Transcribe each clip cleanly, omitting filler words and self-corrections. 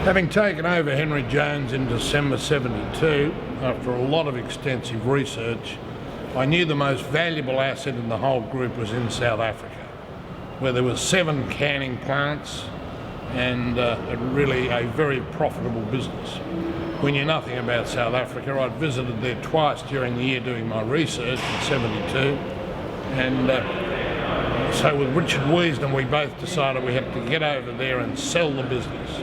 Having taken over Henry Jones in December '72, after a lot of extensive research, I knew the most valuable asset in the whole group was in South Africa, where there were 7 canning plants and really a very profitable business. We knew nothing about South Africa. I'd visited there twice during the year doing my research in '72, and so with Richard Wiesener we both decided we had to get over there and sell the business.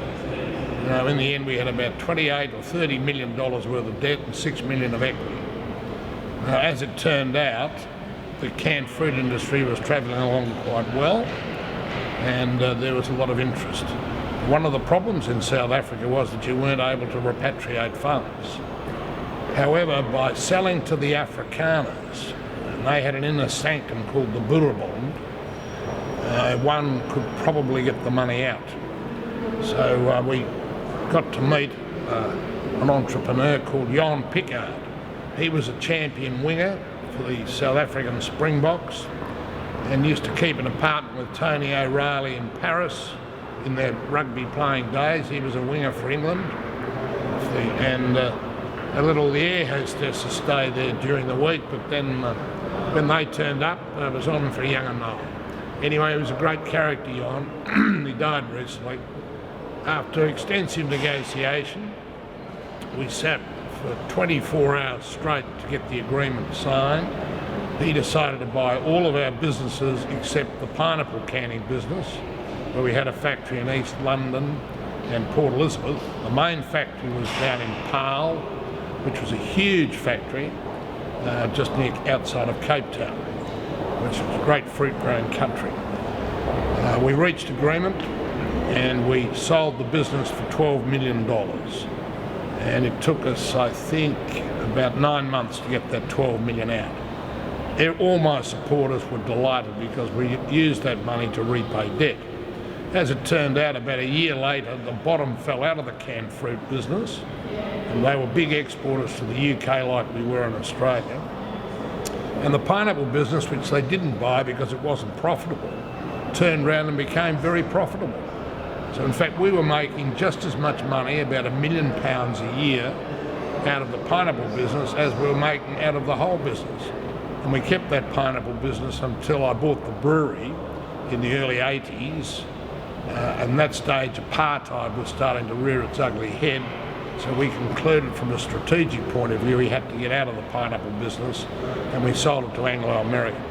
In the end we had about 28 or $30 million worth of debt and 6 million of equity. As it turned out, the canned fruit industry was travelling along quite well, and there was a lot of interest. One of the problems in South Africa was that you weren't able to repatriate funds. However, by selling to the Afrikaners, and they had an inner sanctum called the Boerebond, one could probably get the money out. So we got to meet an entrepreneur called Jan Pickard. He was a champion winger for the South African Springboks and used to keep an apartment with Tony O'Reilly in Paris in their rugby playing days. He was a winger for England, and the air hostesses stayed there during the week, but then when they turned up, it was on for young and old. Anyway, he was a great character, Jan. He died recently. After extensive negotiation, we sat for 24 hours straight to get the agreement signed. He decided to buy all of our businesses except the pineapple canning business, where we had a factory in East London and Port Elizabeth. The main factory was down in Paarl, which was a huge factory just outside of Cape Town, which was a great fruit-growing country. We reached agreement and we sold the business for $12 million. And it took us, I think, about 9 months to get that 12 million out. All my supporters were delighted because we used that money to repay debt. As it turned out, about a year later, the bottom fell out of the canned fruit business, and they were big exporters to the UK like we were in Australia. And the pineapple business, which they didn't buy because it wasn't profitable, turned around and became very profitable. So in fact we were making just as much money, about £1 million a year, out of the pineapple business as we were making out of the whole business. And we kept that pineapple business until I bought the brewery in the early 80s. And that stage apartheid was starting to rear its ugly head. So we concluded from a strategic point of view we had to get out of the pineapple business, and we sold it to Anglo-American.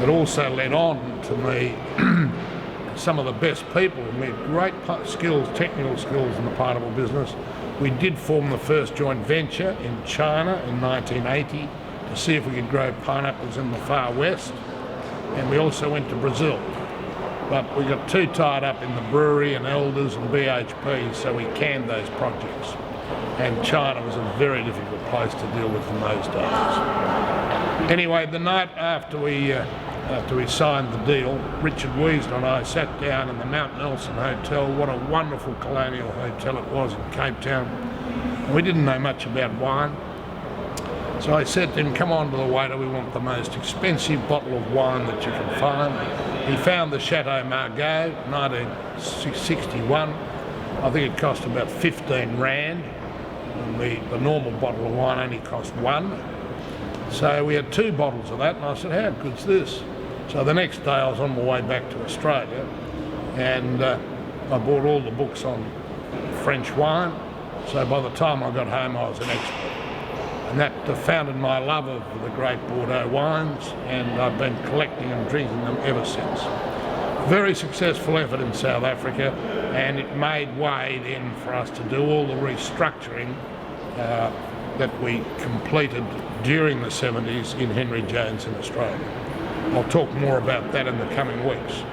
It also led on to me some of the best people. We had great skills, technical skills in the pineapple business. We did form the first joint venture in China in 1980 to see if we could grow pineapples in the far west, and we also went to Brazil. But we got too tied up in the brewery and elders and BHP, so we canned those projects. And China was a very difficult place to deal with in those days. Anyway, the night after we signed the deal, Richard Wiesener and I sat down in the Mount Nelson Hotel. What a wonderful colonial hotel it was in Cape Town. And we didn't know much about wine. So I said to him, come on to the waiter, we want the most expensive bottle of wine that you can find. He found the Chateau Margaux, 1961. I think it cost about 15 Rand. And the normal bottle of wine only cost 1. So we had 2 bottles of that, and I said, how good's this? So the next day I was on my way back to Australia, and I bought all the books on French wine. So by the time I got home I was an expert. And that founded my love of the great Bordeaux wines, and I've been collecting and drinking them ever since. Very successful effort in South Africa, and it made way then for us to do all the restructuring that we completed during the 70s in Henry Jones in Australia. I'll talk more about that in the coming weeks.